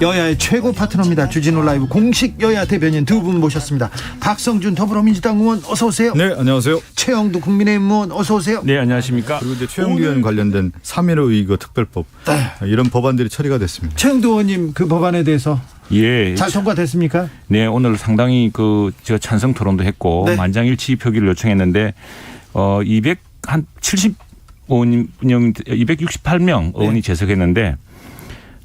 여야의 최고 파트너입니다. 주진우 라이브 공식 여야 대변인 두 분 모셨습니다. 박성준 더불어민주당 의원 어서 오세요. 네, 안녕하세요. 최영두 국민의힘 의원 어서 오세요. 네, 안녕하십니까. 그리고 이제 최영두 의원 관련된 3.15 의거 특별법 이런 법안들이 처리가 됐습니다. 최영두 의원님 그 법안에 대해서 예. 잘 통과됐습니까? 네, 오늘 상당히 제가 찬성 토론도 했고 네. 만장일치 표기를 요청했는데 268명 의원이 제석했는데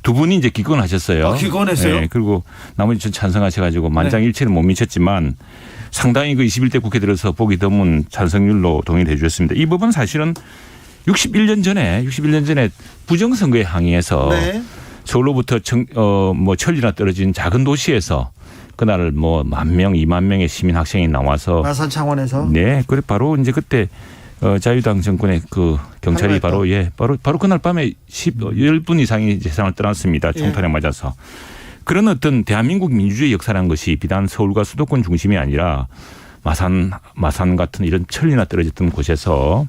두 분이 이제 기권하셨어요. 기권했어요? 네, 그리고 나머지 전 찬성하셔가지고 만장일치는 못 미쳤지만 상당히 그 21대 국회 들어서 보기 드문 찬성률로 동의를 해 주셨습니다. 이 법은 사실은 61년 전에 부정선거에 항의해서 서울로부터 천리나 떨어진 작은 도시에서 그날 10,000명, 20,000명의 시민 학생이 나와서 마산 창원에서 네, 그래 바로 이제 그때 자유당 정권의 그 경찰이 바로 그날 밤에 10분 이상이 세상을 떠났습니다. 총탄에 맞아서. 그런 어떤 대한민국 민주주의 역사라는 것이 비단 서울과 수도권 중심이 아니라 마산 같은 이런 천리나 떨어졌던 곳에서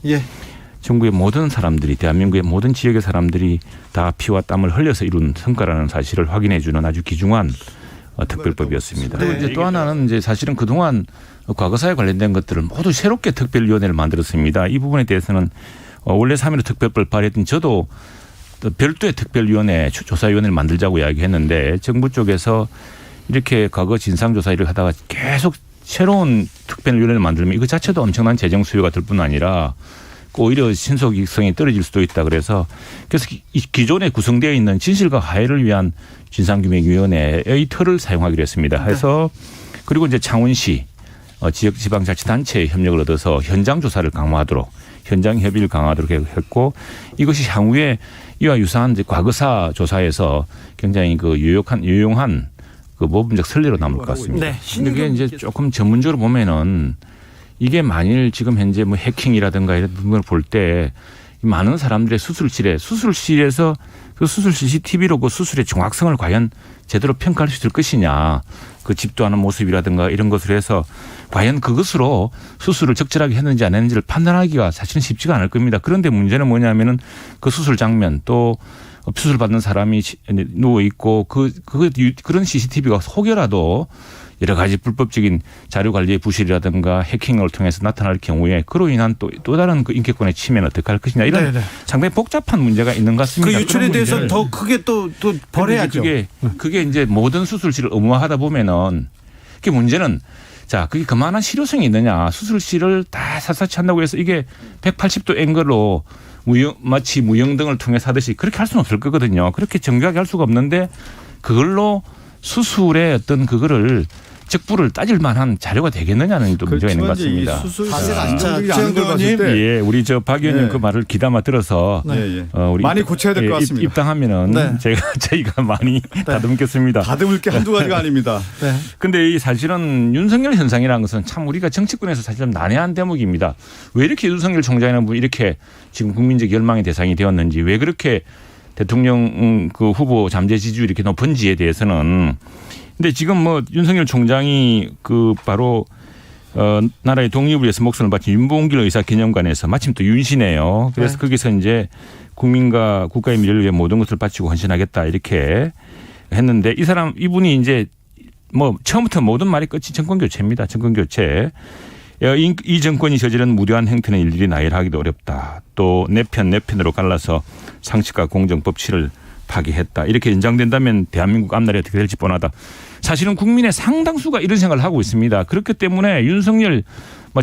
전국의 모든 사람들이 대한민국의 모든 지역의 사람들이 다 피와 땀을 흘려서 이룬 성과라는 사실을 확인해 주는 아주 귀중한 특별법이었습니다. 그리고 이제 또 하나는 이제 사실은 그동안 과거사에 관련된 것들을 모두 새롭게 특별위원회를 만들었습니다. 이 부분에 대해서는 원래 3.15 특별법 발의했던 저도 별도의 특별위원회 조사위원회를 만들자고 이야기했는데 정부 쪽에서 이렇게 과거 진상조사 일을 하다가 계속 새로운 특별위원회를 만들면 이거 자체도 엄청난 재정 수요가 들 뿐 아니라 오히려 신속성이 떨어질 수도 있다. 그래서 기존에 구성되어 있는 진실과 화해를 위한 진상규명위원회의 틀을 사용하기로 했습니다. 해서 그리고 이제 창원시 지역 지방자치단체의 협력을 얻어서 현장 조사를 강화하도록 현장 협의를 강화하도록 했고 이것이 향후에 이와 유사한 이제 과거사 조사에서 굉장히 유용한 그 모범적 선례로 남을 것 같습니다. 근데 그게 이제 조금 전문적으로 보면은 이게 만일 지금 현재 해킹이라든가 이런 부분을 볼 때 많은 사람들의 수술실에서 그 수술 CCTV로 그 수술의 정확성을 과연 제대로 평가할 수 있을 것이냐. 그 집도하는 모습이라든가 이런 것을 해서 과연 그것으로 수술을 적절하게 했는지 안 했는지를 판단하기가 사실은 쉽지가 않을 겁니다. 그런데 문제는 뭐냐면은 그 수술 장면 또 수술 받는 사람이 누워 있고 그런 CCTV가 혹여라도 여러 가지 불법적인 자료 관리의 부실이라든가 해킹을 통해서 나타날 경우에 그로 인한 또 다른 그 인격권의 침해는 어떻게 할 것이냐 이런 상당히 복잡한 문제가 있는 것 같습니다. 그 유출에 대해서 더 크게 또 벌해야죠. 그게 이제 모든 수술실을 의무화하다 보면은 그게 문제는 그게 그만한 실효성이 있느냐. 수술실을 다 샅샅이 한다고 해서 이게 180도 앵글로 마치 무영등을 통해서 하듯이 그렇게 할 수는 없을 거거든요. 그렇게 정교하게 할 수가 없는데 그걸로 수술의 어떤 그거를 적부를 따질 만한 자료가 되겠느냐는 또 문제가 있는 것 같습니다. 수술실 안정적이 않은 걸 봤을 때 예, 우리 박 의원님 그 말을 귀담아 들어서 우리 많이 고쳐야 될 것 같습니다. 입당하면은 저희가 많이 다듬겠습니다. 다듬을 게 한두 가지가 아닙니다. 그런데 이 사실은 윤석열 현상이라는 것은 참 우리가 정치권에서 사실 좀 난해한 대목입니다. 왜 이렇게 윤석열 총장이라는 분이 이렇게 지금 국민적 열망의 대상이 되었는지 왜 그렇게 대통령 그 후보 잠재 지지율이 이렇게 높은지에 대해서는 근데 지금 윤석열 총장이 바로 나라의 독립을 위해서 목숨을 바친 윤봉길 의사 기념관에서 마침 또 윤시네요. 그래서 거기서 이제 국민과 국가의 미래를 위해 모든 것을 바치고 헌신하겠다 이렇게 했는데 이분이 이제 처음부터 모든 말이 끝이 정권 교체입니다. 정권 교체. 이 정권이 저지른 무료한 행태는 일일이 나열하기도 어렵다. 또 내 편으로 갈라서 상식과 공정 법치를 파기했다. 이렇게 연장된다면 대한민국 앞날이 어떻게 될지 뻔하다. 사실은 국민의 상당수가 이런 생각을 하고 있습니다. 그렇기 때문에 윤석열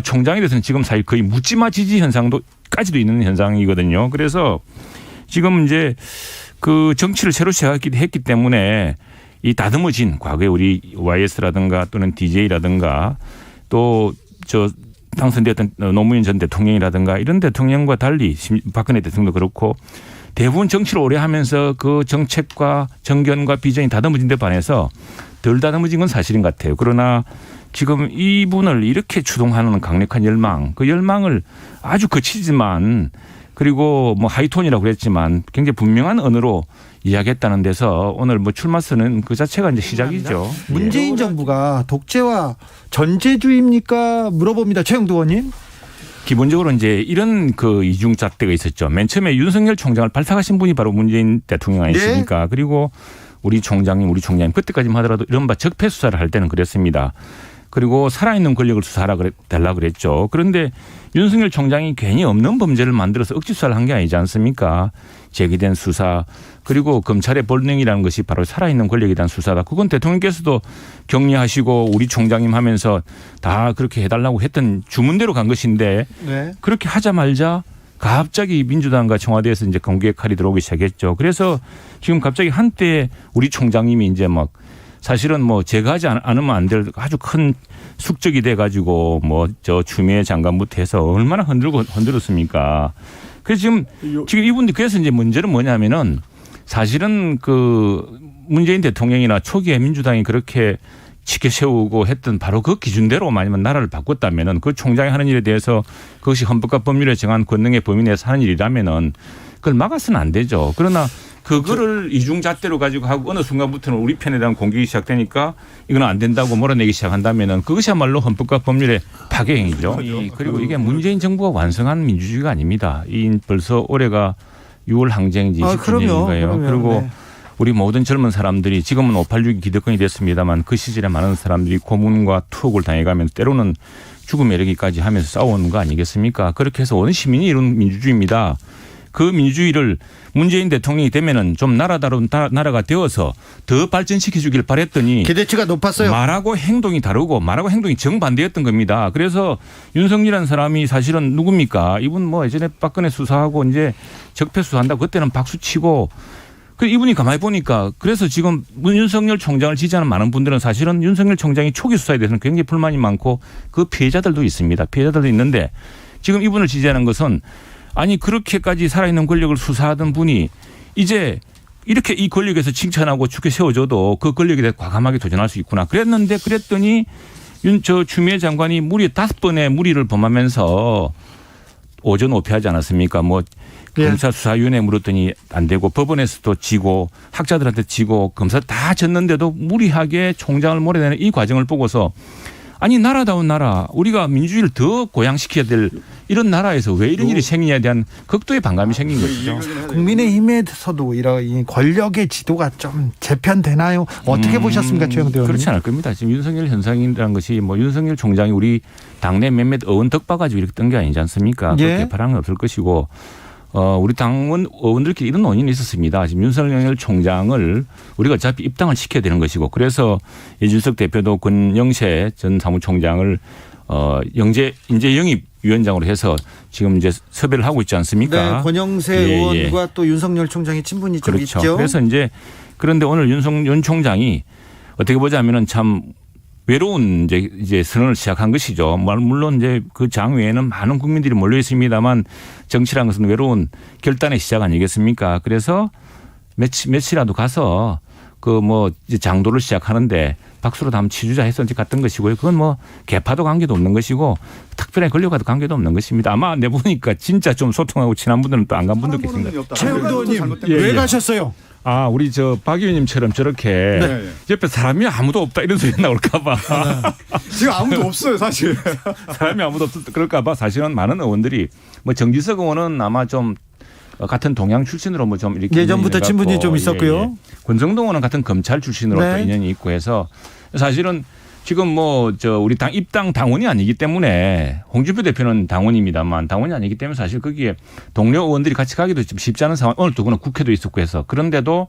총장에 대해서는 지금 사실 거의 묻지마 지지 현상도까지도 있는 현상이거든요. 그래서 지금 이제 그 정치를 새로 시작했기 때문에 이 다듬어진 과거에 우리 YS라든가 또는 DJ라든가 또 당선되었던 노무현 전 대통령이라든가 이런 대통령과 달리 박근혜 대통령도 그렇고 대부분 정치를 오래 하면서 그 정책과 정견과 비전이 다듬어진 데 반해서 덜 다듬어진 건 사실인 것 같아요. 그러나 지금 이분을 이렇게 추동하는 강력한 열망, 그 열망을 아주 거치지만 그리고 하이톤이라고 그랬지만 굉장히 분명한 언어로 이야기했다는 데서 오늘 출마선은 그 자체가 이제 시작이죠. 문재인 정부가 독재와 전제주의입니까? 물어봅니다. 최영두 의원님. 기본적으로 이제 이런 그 이중잣대가 있었죠. 맨 처음에 윤석열 총장을 발탁하신 분이 바로 문재인 대통령 아니십니까? 그리고 우리 총장님 그때까지만 하더라도 이른바 적폐 수사를 할 때는 그랬습니다. 그리고 살아있는 권력을 수사하라 그랬죠. 그런데 윤석열 총장이 괜히 없는 범죄를 만들어서 억지 수사를 한 게 아니지 않습니까? 제기된 수사 그리고 검찰의 본능이라는 것이 바로 살아있는 권력에 대한 수사다. 그건 대통령께서도 격려하시고 우리 총장님 하면서 다 그렇게 해달라고 했던 주문대로 간 것인데 네. 그렇게 하자 말자 갑자기 민주당과 청와대에서 이제 공개 칼이 들어오기 시작했죠. 그래서 지금 갑자기 한때 우리 총장님이 이제 막 사실은 뭐 제가 하지 않으면 안 될 아주 큰 숙적이 돼 가지고 뭐 저 추미애 장관부터 해서 얼마나 흔들었습니까. 그래서 지금 이분들 그래서 이제 문제는 뭐냐면은 사실은 그 문재인 대통령이나 초기에 민주당이 그렇게 지켜세우고 했던 바로 그 기준대로 만약에 나라를 바꿨다면은 그 총장이 하는 일에 대해서 그것이 헌법과 법률에 정한 권능의 범위 내에서 하는 일이라면은 그걸 막아서는 안 되죠. 그러나 그거를 이중잣대로 가지고 하고 어느 순간부터는 우리 편에 대한 공격이 시작되니까 이건 안 된다고 몰아내기 시작한다면은 그것이야말로 헌법과 법률의 파괴 행위죠. 그리고 이게 문재인 정부가 완성한 민주주의가 아닙니다. 이 벌써 올해가 6월 항쟁인지 20주년인가요. 그리고 네. 우리 모든 젊은 사람들이 지금은 586이 기득권이 됐습니다만 그 시절에 많은 사람들이 고문과 투옥을 당해가면서 때로는 죽음에 이르기까지 하면서 싸워온 거 아니겠습니까? 그렇게 해서 온 시민이 이룬 민주주의입니다. 그 민주주의를 문재인 대통령이 되면은 좀 나라다운 나라가 되어서 더 발전시켜 주길 바랬더니 기대치가 높았어요. 말하고 행동이 다르고 말하고 행동이 정반대였던 겁니다. 그래서 윤석열이라는 사람이 사실은 누굽니까? 이분 뭐 예전에 박근혜 수사하고 이제 적폐 수사한다고 그때는 박수 치고 그 이분이 가만히 보니까 그래서 지금 윤석열 총장을 지지하는 많은 분들은 사실은 윤석열 총장이 초기 수사에 대해서는 굉장히 불만이 많고 그 피해자들도 있습니다. 피해자들도 있는데 지금 이분을 지지하는 것은 아니 그렇게까지 살아있는 권력을 수사하던 분이 이제 이렇게 이 권력에서 칭찬하고 죽게 세워줘도 그 권력에 대해 과감하게 도전할 수 있구나. 그랬더니 추미애 장관이 5번의 무리를 범하면서 오전 오피하지 않았습니까? 뭐 검사 수사위원회 물었더니 안 되고 법원에서도 지고 학자들한테 지고 검사 다 졌는데도 무리하게 총장을 몰아내는 이 과정을 보고서 아니 나라다운 나라 우리가 민주주의를 더 고양시켜야 될 이런 나라에서 왜 이런 일이 생기냐에 대한 극도의 반감이 생긴 것이죠. 국민의힘에서도 이런 권력의 지도가 좀 재편되나요? 어떻게 보셨습니까, 최영도 의원님? 그렇지 않을 겁니다. 지금 윤석열 현상이라는 것이 뭐 윤석열 총장이 우리 당내 몇몇 의원 덕봐가지고 이렇게 뜬 게 아니지 않습니까? 예. 그렇게 바람은 없을 것이고 우리 당원 의원들끼리 이런 논의는 있었습니다. 지금 윤석열 총장을 우리가 어차피 입당을 시켜야 되는 것이고 그래서 이준석 대표도 권영세 전 사무총장을 인재 영입 위원장으로 해서 지금 이제 섭외를 하고 있지 않습니까? 네, 권영세 의원과 또 윤석열 총장의 친분이 좀 그렇죠. 있죠. 그래서 이제 그런데 오늘 윤 총장이 어떻게 보자면은 참 외로운 이제 선언을 시작한 것이죠. 물론 이제 그 장 외에는 많은 국민들이 몰려 있습니다만 정치라는 것은 외로운 결단의 시작 아니겠습니까? 그래서 며칠이라도 가서 그 뭐 장도를 시작하는데 박수로 다음 치주자 해서 갔던 것이고요. 그건 뭐 개파도 관계도 없는 것이고 특별히 권력과도 관계도 없는 것입니다. 아마 내보니까 진짜 좀 소통하고 친한 분들은 또 안 간 분도 계신 것 같아요. 최영도 의원님 예, 왜 예. 가셨어요? 아, 우리 박 의원님처럼 저렇게 네. 옆에 사람이 아무도 없다 이런 소리 나올까 봐. 지금 아무도 없어요, 사실. 사람이 아무도 없다 그럴까 봐 사실은 많은 의원들이 뭐 정지석 의원은 아마 좀 같은 동양 출신으로 뭐 좀 이렇게 예전부터 친분이 좀 있었고요. 권성동 의원은 같은 검찰 출신으로 네. 또 인연이 있고 해서 사실은 지금 뭐 우리 당 입당 당원이 아니기 때문에 홍준표 대표는 당원입니다만 당원이 아니기 때문에 사실 거기에 동료 의원들이 같이 가기도 좀 쉽지 않은 상황. 오늘 또 그는 국회도 있었고 해서 그런데도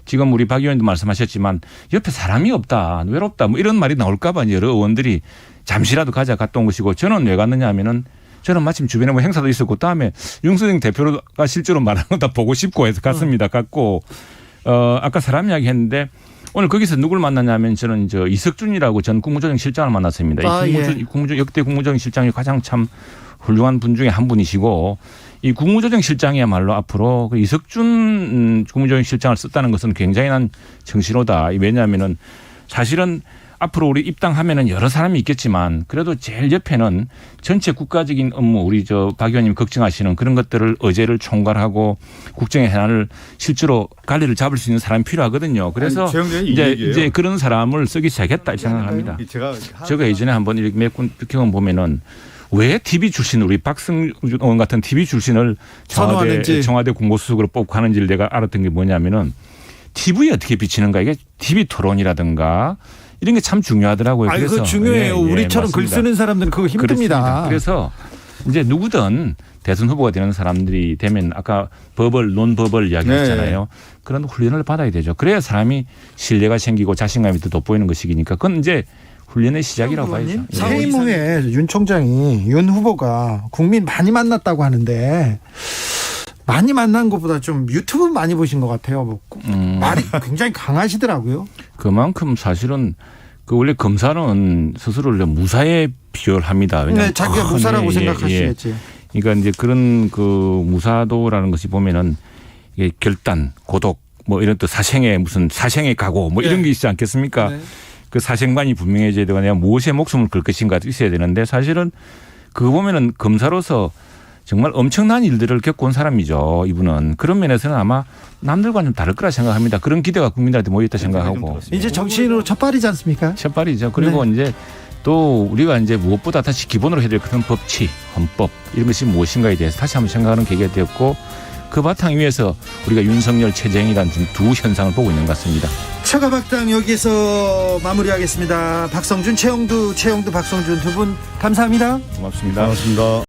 지금 우리 박 의원도 말씀하셨지만 옆에 사람이 없다, 외롭다 뭐 이런 말이 나올까 봐 여러 의원들이 잠시라도 가자 갔다 온 것이고 저는 왜 갔느냐 하면은 저는 마침 주변에 뭐 행사도 있었고 다음에 윤석열 대표가 실제로 말하는 거 다 보고 싶고 해서 갔습니다. 갔고 아까 사람 이야기 했는데 오늘 거기서 누굴 만났냐면 저는 이석준이라고 전 국무조정실장을 만났습니다. 역대 국무조정실장이 가장 참 훌륭한 분 중에 한 분이시고 이 국무조정실장이야말로 앞으로 이석준 국무조정실장을 썼다는 것은 굉장히 난 정신호다. 왜냐하면은 사실은 앞으로 우리 입당하면은 여러 사람이 있겠지만 그래도 제일 옆에는 전체 국가적인 업무 우리 박 의원님 걱정하시는 그런 것들을 의제를 총괄하고 국정의 현안을 실제로 관리를 잡을 수 있는 사람이 필요하거든요. 그래서 이제 그런 사람을 쓰기 시작했다 생각을 합니다. 제가 예전에 한번 이렇게 몇 군 경험 보면은 왜 TV 출신 우리 박승준 의원 같은 TV 출신을 청와대 국무수석으로 뽑고 하는지를 내가 알았던 게 뭐냐면은 TV에 어떻게 비치는가 이게 TV 토론이라든가 이런 게 참 중요하더라고요. 아, 그래서 그거 중요해요. 우리처럼 글 맞습니다. 쓰는 사람들은 그거 힘듭니다. 그렇습니다. 그래서 이제 누구든 대선 후보가 되는 사람들이 되면 아까 논버벌 이야기했잖아요. 그런 훈련을 받아야 되죠. 그래야 사람이 신뢰가 생기고 자신감이 더 돋보이는 것이니까 그건 이제 훈련의 시작이라고 봐야죠. 퇴임 후에 윤 총장이 윤 후보가 국민 많이 만났다고 하는데 많이 만난 것보다 좀 유튜브 많이 보신 것 같아요. 뭐 말이 굉장히 강하시더라고요. 그만큼 사실은 그 원래 검사는 스스로를 무사에 비교를 합니다. 네, 자기가 무사라고 생각하시겠지. 그러니까 이제 그런 그 무사도라는 것이 보면은 이게 결단, 고독 뭐 이런 또 사생의 무슨 사생의 각오 뭐 이런 게 있지 않겠습니까? 네. 그 사생관이 분명해져야 되고 내가 무엇에 목숨을 걸 것인가 있어야 되는데 사실은 그거 보면은 검사로서 정말 엄청난 일들을 겪어온 사람이죠. 이분은 그런 면에서는 아마 남들과는 좀 다를 거라 생각합니다. 그런 기대가 국민들한테 모였다 생각하고 이제 정치인으로 첫 발이지 않습니까? 첫발이죠. 그리고 이제 또 우리가 이제 무엇보다 다시 기본으로 해야 될 그런 법치, 헌법 이런 것이 무엇인가에 대해서 다시 한번 생각하는 계기가 되었고 그 바탕 위에서 우리가 윤석열 최재형이라는 지금 두 현상을 보고 있는 것 같습니다. 처가박당 여기서 마무리하겠습니다. 박성준, 최영두, 박성준 두 분 감사합니다. 고맙습니다. 반갑습니다.